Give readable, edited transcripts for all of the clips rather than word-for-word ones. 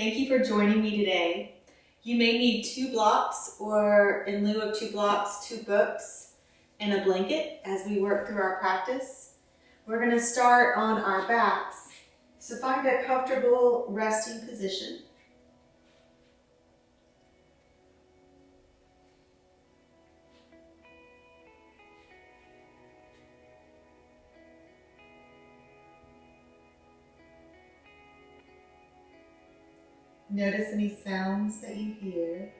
Thank you for joining me today. You may need 2 blocks, or in lieu of 2 blocks, 2 books and a blanket as we work through our practice. We're going to start on our backs. So find a comfortable resting position. Notice any sounds that you hear.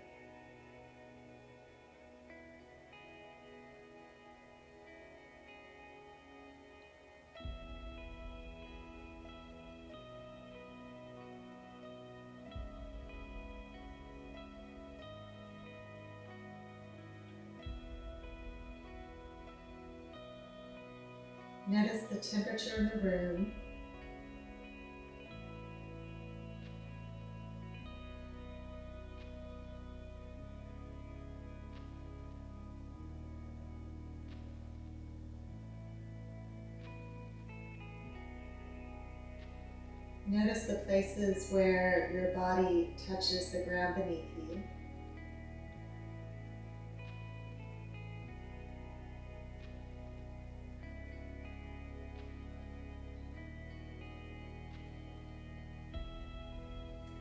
Notice the temperature in the room. Notice the places where your body touches the ground beneath you.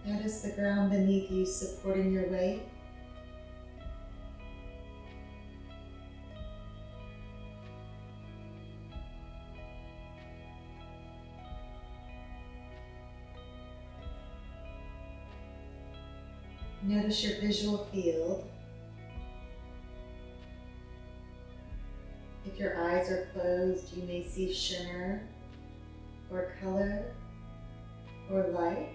Notice the ground beneath you supporting your weight. Notice your visual field. If your eyes are closed, you may see shimmer or color or light.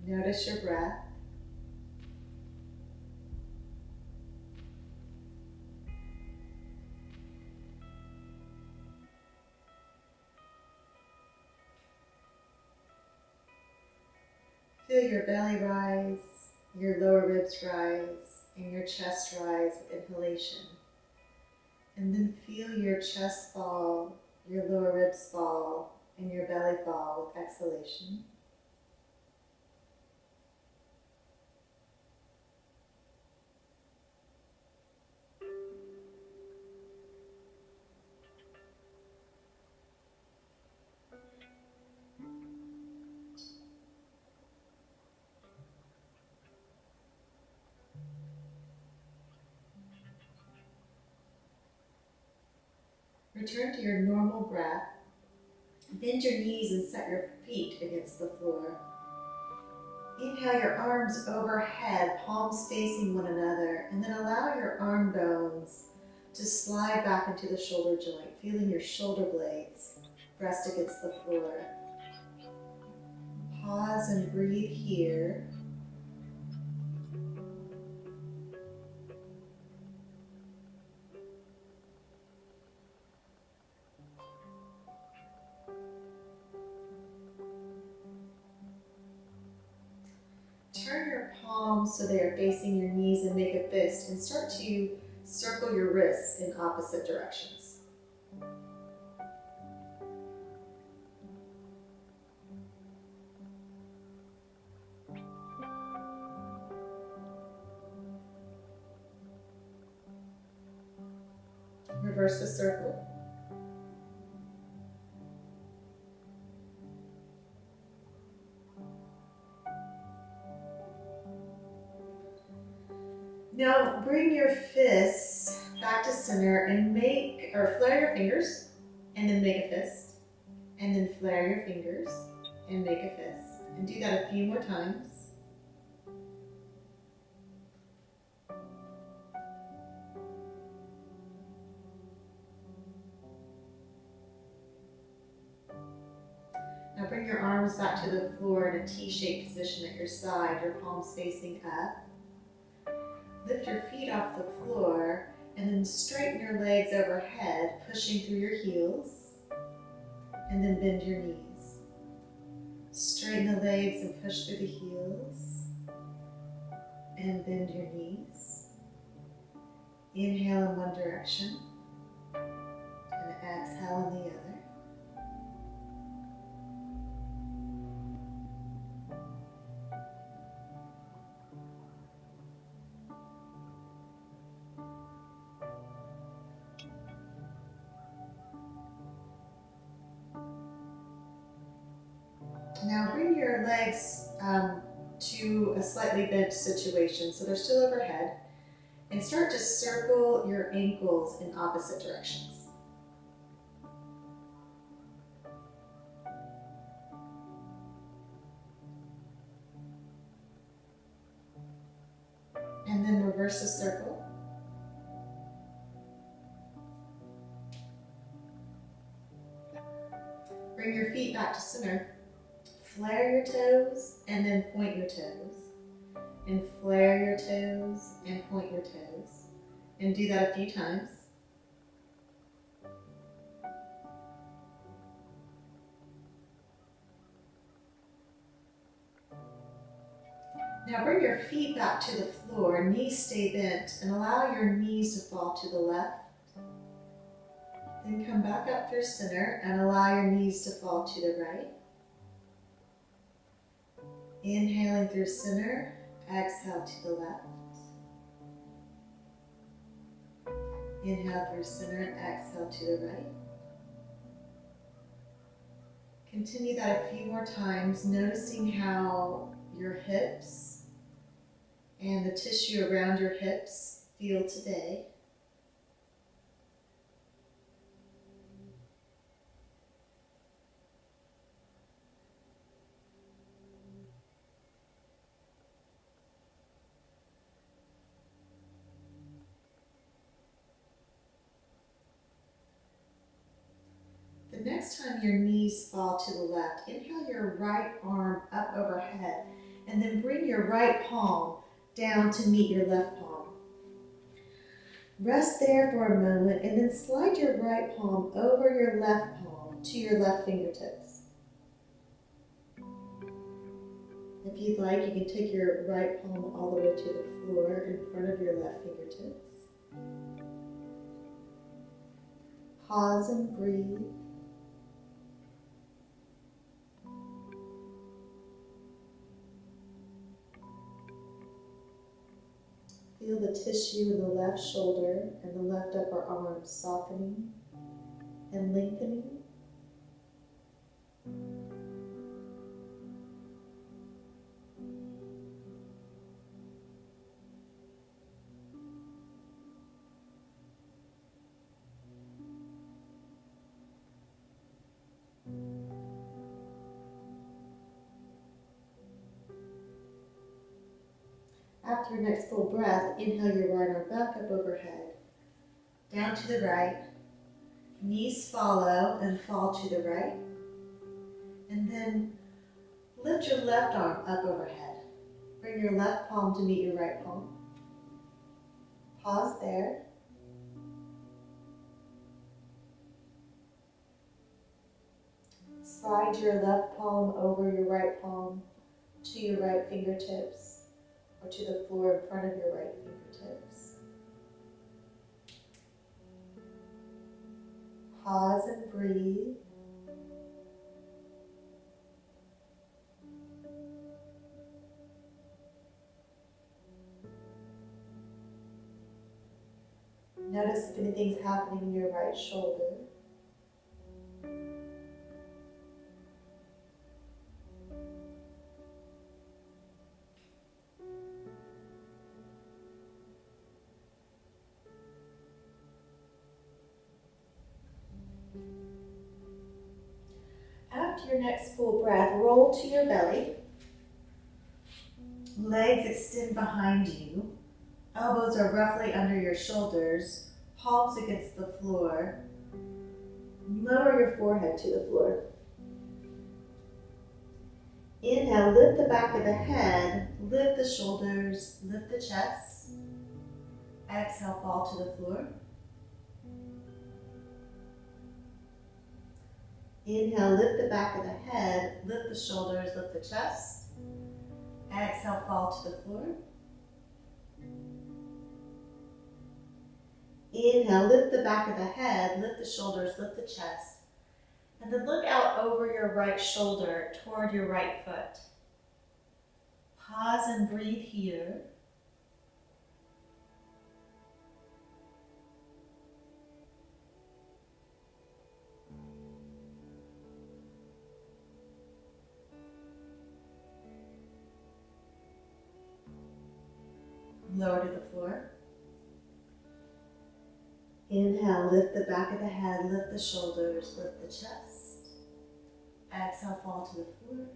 Notice your breath. Feel your belly rise, your lower ribs rise, and your chest rise with inhalation. And then feel your chest fall, your lower ribs fall, and your belly fall with exhalation. Return to your normal breath. Bend your knees and set your feet against the floor. Inhale your arms overhead, palms facing one another, and then allow your arm bones to slide back into the shoulder joint, feeling your shoulder blades rest against the floor. Pause and breathe here. Turn your palms so they are facing your knees and make a fist, and start to circle your wrists in opposite directions. Reverse the circle. Now bring your fists back to center and flare your fingers and then make a fist. And then flare your fingers and make a fist. And do that a few more times. Now bring your arms back to the floor in a T-shaped position at your side, your palms facing up. Lift your feet off the floor and then straighten your legs overhead, pushing through your heels, and then bend your knees. Straighten the legs and push through the heels. And bend your knees. Inhale in one direction. And exhale in the other. Now bring your legs to a slightly bent situation, so they're still overhead, and start to circle your ankles in opposite directions. And then reverse the circle. Bring your feet back to center. Flare your toes and then point your toes. And flare your toes and point your toes. And do that a few times. Now bring your feet back to the floor, knees stay bent, and allow your knees to fall to the left. Then come back up through center and allow your knees to fall to the right. Inhaling through center, exhale to the left. Inhale through center, exhale to the right. Continue that a few more times, noticing how your hips and the tissue around your hips feel today. The next time your knees fall to the left, inhale your right arm up overhead, and then bring your right palm down to meet your left palm. Rest there for a moment, and then slide your right palm over your left palm to your left fingertips. If you'd like, you can take your right palm all the way to the floor in front of your left fingertips. Pause and breathe. Feel the tissue in the left shoulder and the left upper arm softening and lengthening. After your next full breath, inhale your right arm back up overhead, down to the right, knees follow and fall to the right, and then lift your left arm up overhead. Bring your left palm to meet your right palm. Pause there. Slide your left palm over your right palm to your right fingertips, or to the floor in front of your right fingertips. Pause and breathe. Notice if anything's happening in your right shoulder. After your next full breath, roll to your belly. Legs extend behind you. Elbows are roughly under your shoulders, palms against the floor. Lower your forehead to the floor. Inhale, lift the back of the head, lift the shoulders, lift the chest. Exhale, fall to the floor. Inhale, lift the back of the head, lift the shoulders, lift the chest. Exhale, fall to the floor. Inhale, lift the back of the head, lift the shoulders, lift the chest. And then look out over your right shoulder toward your right foot. Pause and breathe here. Lower to the floor. Inhale, lift the back of the head, lift the shoulders, lift the chest. Exhale, fall to the floor.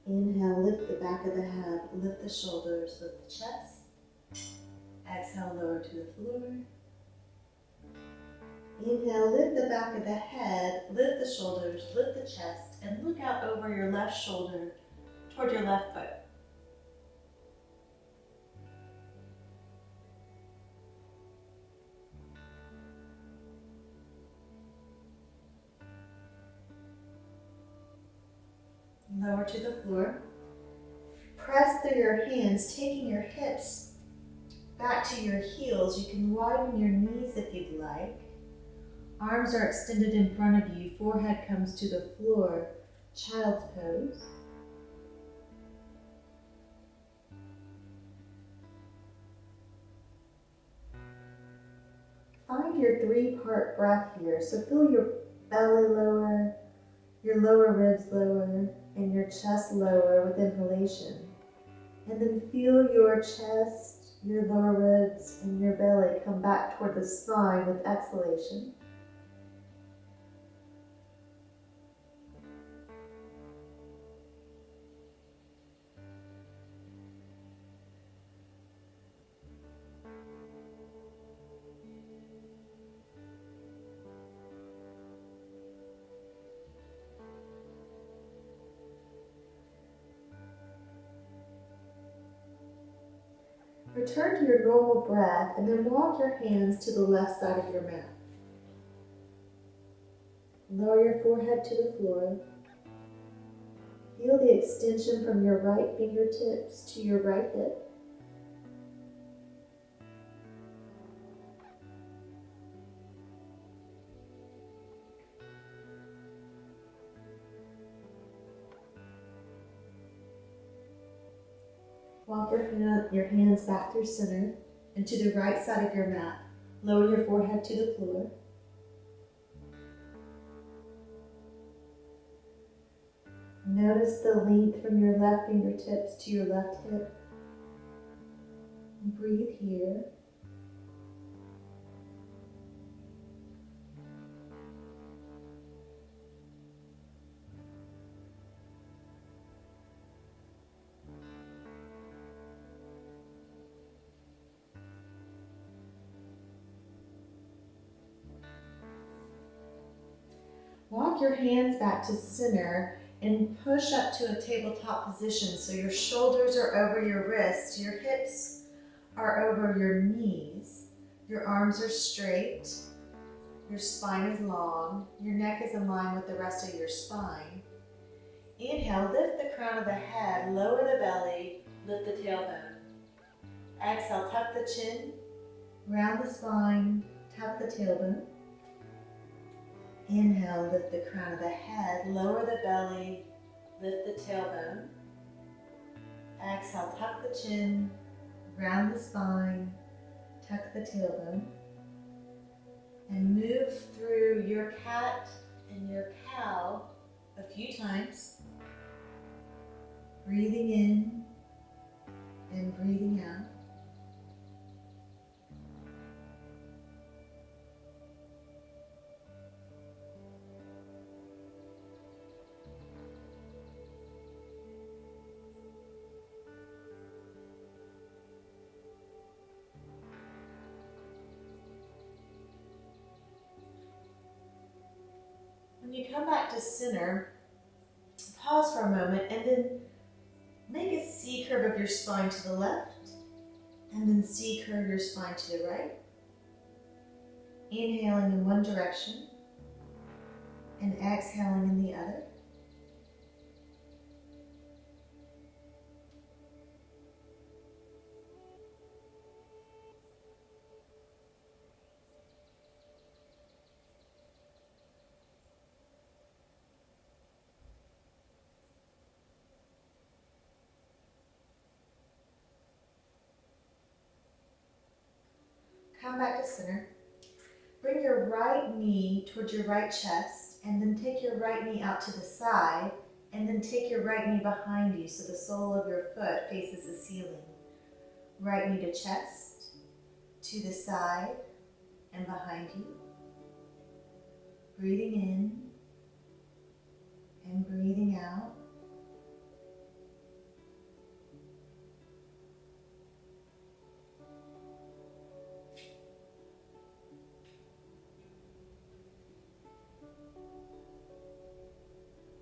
Inhale, lift the back of the head, lift the shoulders, lift the chest. Exhale, lower to the floor. Inhale, lift the back of the head, lift the shoulders, lift the chest, and look out over your left shoulder toward your left foot. Lower to the floor. Press through your hands, taking your hips back to your heels. You can widen your knees if you'd like. Arms are extended in front of you. Forehead comes to the floor. Child's pose. Find your 3-part breath here. So feel your belly lower, your lower ribs lower, and your chest lower with inhalation. And then feel your chest, your lower ribs, and your belly come back toward the spine with exhalation. Return to your normal breath and then walk your hands to the left side of your mat. Lower your forehead to the floor. Feel the extension from your right fingertips to your right hip. Walk your hands back through center and to the right side of your mat. Lower your forehead to the floor. Notice the length from your left fingertips to your left hip. Breathe here. Walk your hands back to center and push up to a tabletop position so your shoulders are over your wrists, your hips are over your knees, your arms are straight, your spine is long, your neck is in line with the rest of your spine. Inhale, lift the crown of the head, lower the belly, lift the tailbone. Exhale, tuck the chin, round the spine, tuck the tailbone. Inhale, lift the crown of the head, lower the belly, lift the tailbone. Exhale, tuck the chin, round the spine, tuck the tailbone. And move through your cat and your cow a few times. Breathing in and breathing out. When you come back to center, pause for a moment and then make a C curve of your spine to the left and then C curve your spine to the right. Inhaling in one direction And exhaling in the other. Come back to center. Bring your right knee towards your right chest, and then take your right knee out to the side, and then take your right knee behind you so the sole of your foot faces the ceiling. Right knee to chest, to the side, and behind you. Breathing in and breathing out.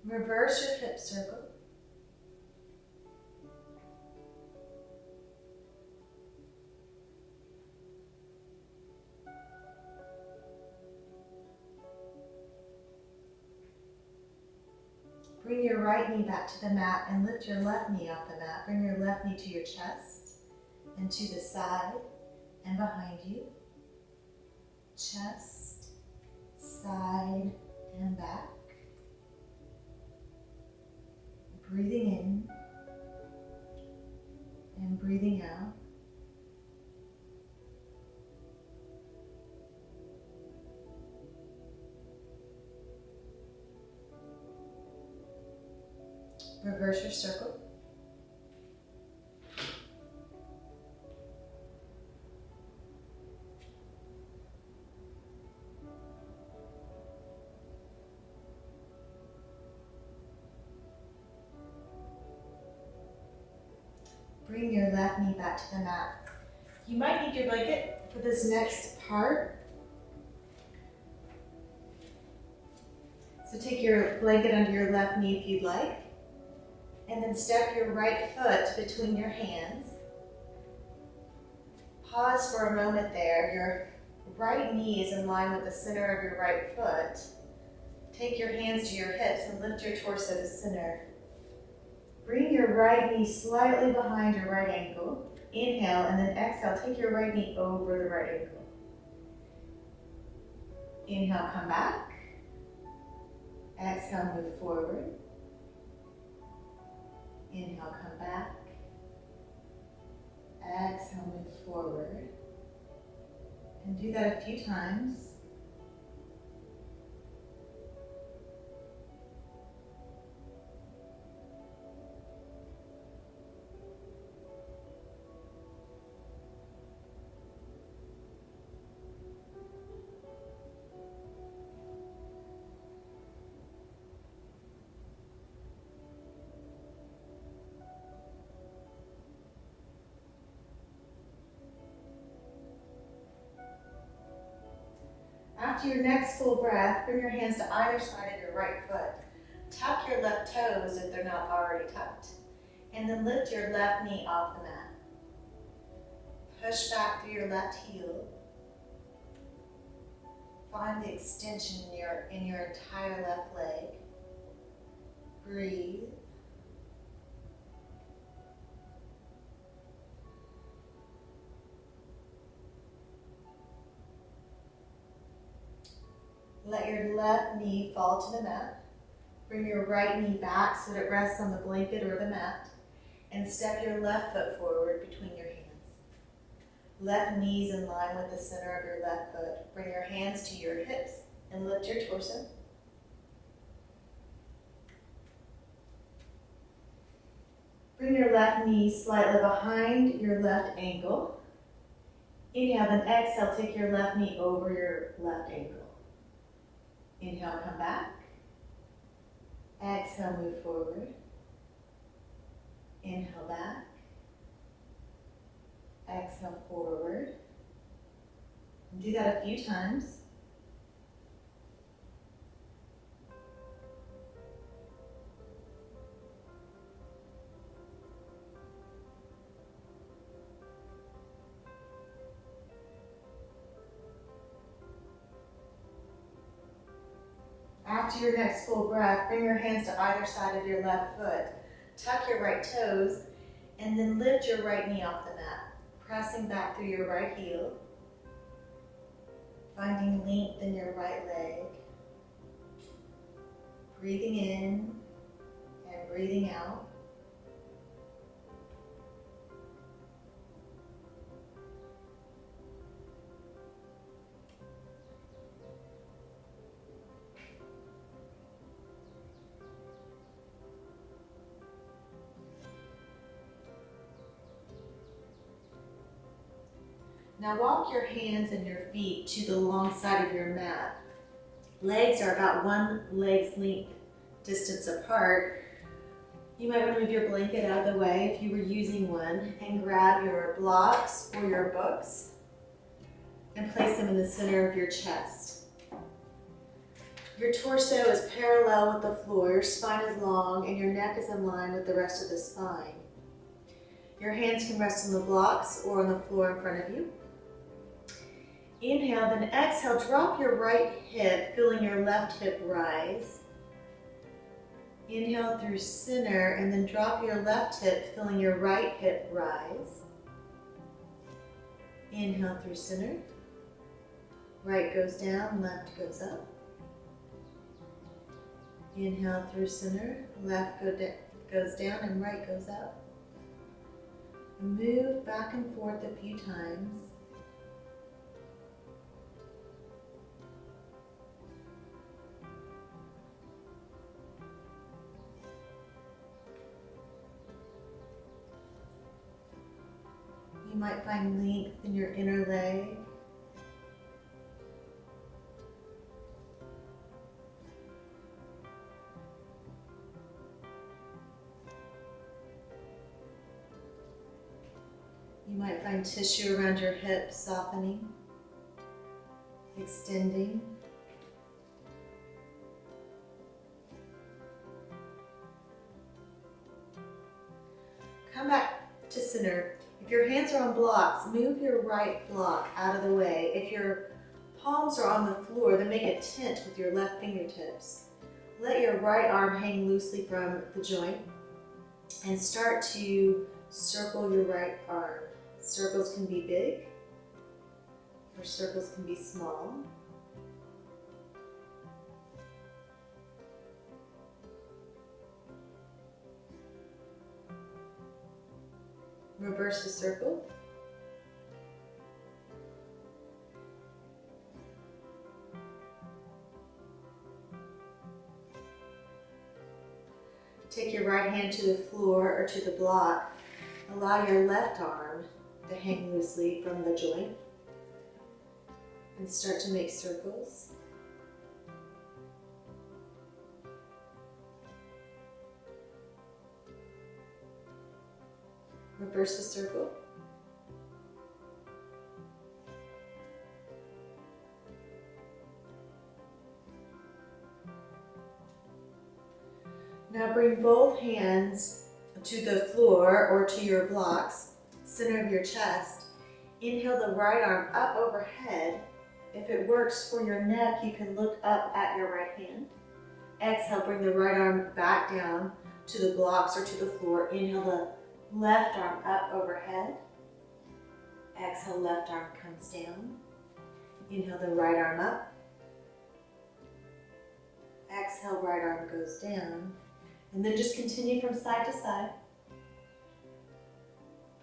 Reverse your hip circle. Bring your right knee back to the mat and lift your left knee off the mat. Bring your left knee to your chest and to the side and behind you. Chest, side, and back. Breathing in and breathing out. Reverse your circle. Bring your left knee back to the mat. You might need your blanket for this next part. So take your blanket under your left knee if you'd like. And then step your right foot between your hands. Pause for a moment there. Your right knee is in line with the center of your right foot. Take your hands to your hips and lift your torso to center. Bring your right knee slightly behind your right ankle. Inhale and then exhale. Take your right knee over the right ankle. Inhale, come back. Exhale, move forward. Inhale, come back. Exhale, move forward. And do that a few times. After your next full breath, bring your hands to either side of your right foot. Tuck your left toes if they're not already tucked. And then lift your left knee off the mat. Push back through your left heel. Find the extension in your entire left leg. Breathe. Let your left knee fall to the mat. Bring your right knee back so that it rests on the blanket or the mat. And step your left foot forward between your hands. Left knees in line with the center of your left foot. Bring your hands to your hips and lift your torso. Bring your left knee slightly behind your left ankle. Inhale, then exhale, take your left knee over your left ankle. Inhale, come back. Exhale, move forward. Inhale, back. Exhale, forward. And do that a few times. After your next full breath, bring your hands to either side of your left foot. Tuck your right toes, and then lift your right knee off the mat, pressing back through your right heel, finding length in your right leg. Breathing in and breathing out. Now walk your hands and your feet to the long side of your mat. Legs are about one leg's length distance apart. You might want to move your blanket out of the way if you were using one and grab your blocks or your books and place them in the center of your chest. Your torso is parallel with the floor, your spine is long, and your neck is in line with the rest of the spine. Your hands can rest on the blocks or on the floor in front of you. Inhale, then exhale, drop your right hip, feeling your left hip rise. Inhale through center, and then drop your left hip, feeling your right hip rise. Inhale through center. Right goes down, left goes up. Inhale through center, left goes down, and right goes up. Move back and forth a few times. You might find length in your inner leg. You might find tissue around your hips softening, extending. Come back to center. If your hands are on blocks, move your right block out of the way. If your palms are on the floor, then make a tent with your left fingertips. Let your right arm hang loosely from the joint and start to circle your right arm. Circles can be big or circles can be small. Reverse the circle. Take your right hand to the floor or to the block. Allow your left arm to hang loosely from the joint and start to make circles. Reverse the circle. Now bring both hands to the floor or to your blocks, center of your chest. Inhale the right arm up overhead. If it works for your neck, you can look up at your right hand. Exhale, bring the right arm back down to the blocks or to the floor. Inhale the left arm up overhead. Exhale, left arm comes down. Inhale the right arm up. Exhale, right arm goes down. And then just continue from side to side.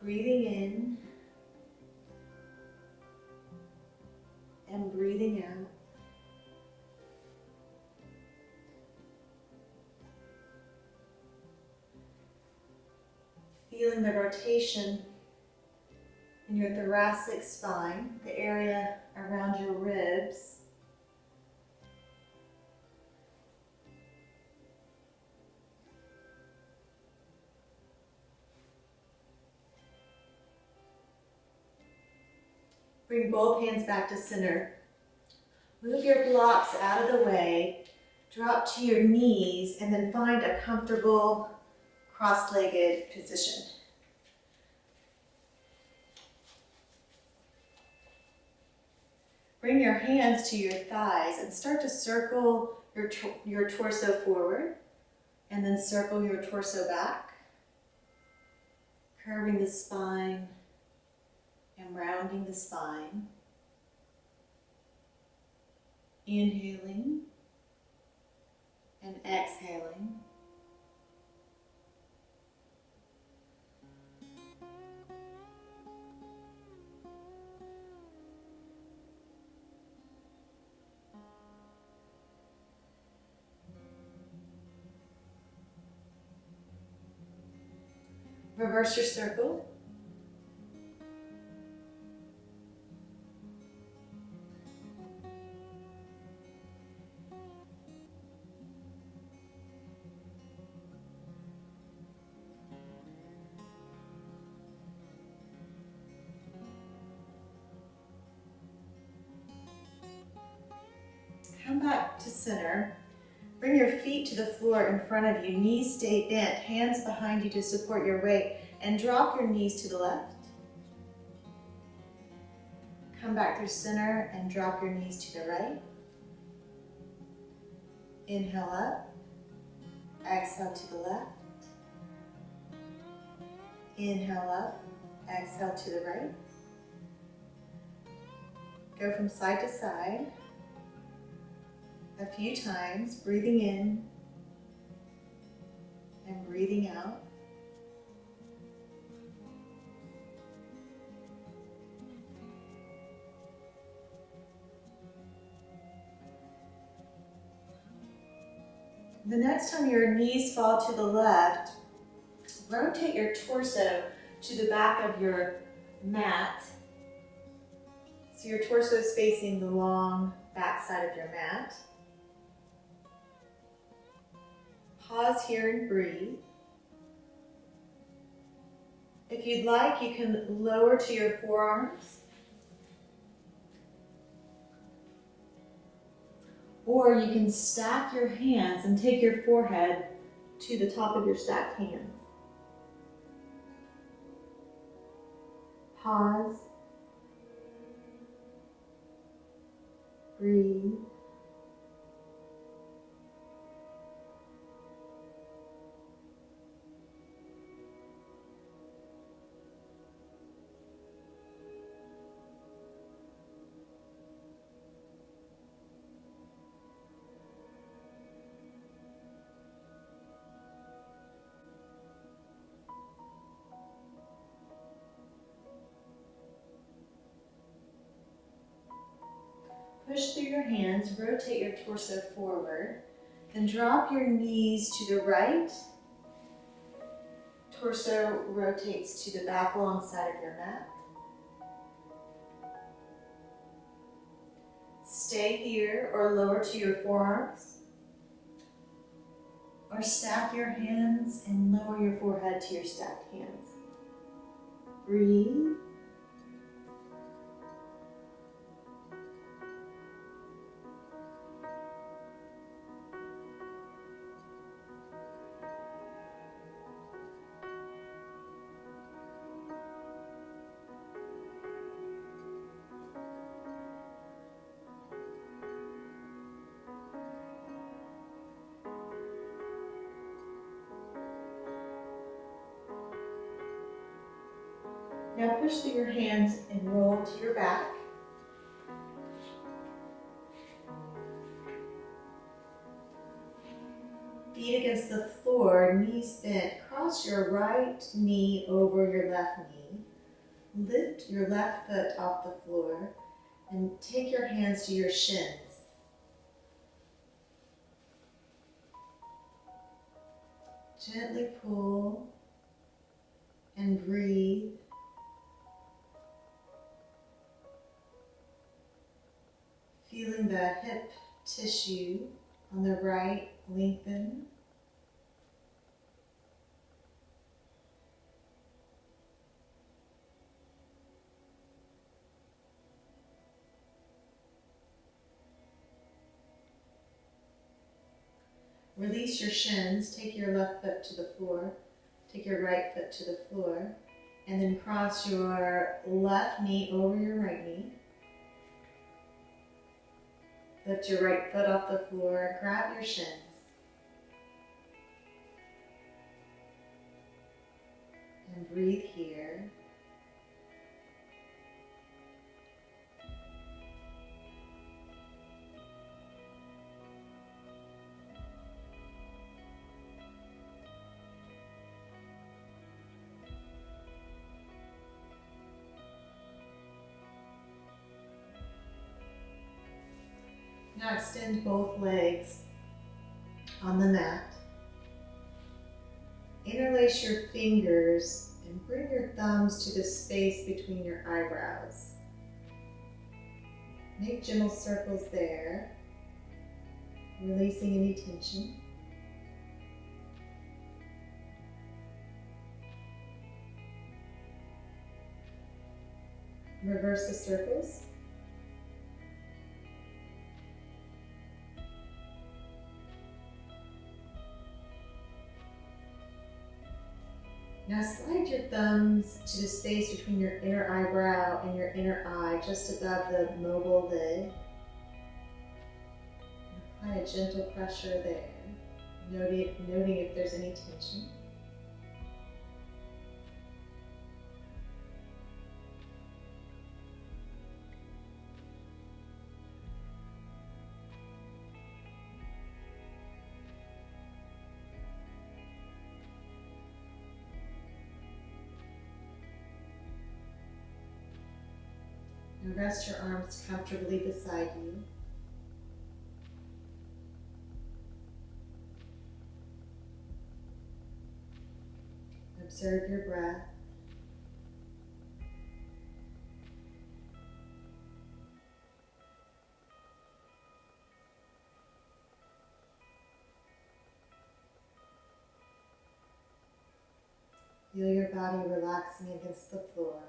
Breathing in and breathing out. Feeling the rotation in your thoracic spine, the area around your ribs. Bring both hands back to center. Move your blocks out of the way. Drop to your knees and then find a comfortable cross-legged position. Bring your hands to your thighs and start to circle your torso forward, and then circle your torso back, curving the spine and rounding the spine. Inhaling and exhaling. Reverse your circle. Come back to center. Bring your feet to the floor in front of you. Knees stay bent, hands behind you to support your weight, and drop your knees to the left. Come back through center and drop your knees to the right. Inhale up. Exhale to the left. Inhale up. Exhale to the right. Go from side to side a few times, breathing in and breathing out. The next time your knees fall to the left, rotate your torso to the back of your mat. So your torso is facing the long back side of your mat. Pause here and breathe. If you'd like, you can lower to your forearms. Or you can stack your hands and take your forehead to the top of your stacked hands. Pause. Breathe. Push through your hands, rotate your torso forward, then drop your knees to the right. Torso rotates to the back long side of your mat. Stay here or lower to your forearms. Or stack your hands and lower your forehead to your stacked hands. Breathe. Now push through your hands and roll to your back. Feet against the floor, knees bent. Cross your right knee over your left knee. Lift your left foot off the floor and take your hands to your shins. Gently pull and breathe. Feeling the hip tissue on the right lengthen. Release your shins, take your left foot to the floor, take your right foot to the floor, and then cross your left knee over your right knee. Lift your right foot off the floor, grab your shins. And breathe here. Now extend both legs on the mat. Interlace your fingers and bring your thumbs to the space between your eyebrows. Make gentle circles there, releasing any tension. Reverse the circles. Now slide your thumbs to the space between your inner eyebrow and your inner eye, just above the mobile lid. Apply a gentle pressure there, noting if there's any tension. Now rest your arms comfortably beside you. Observe your breath. Feel your body relaxing against the floor.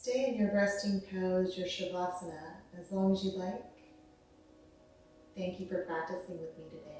Stay in your resting pose, your Shavasana, as long as you like. Thank you for practicing with me today.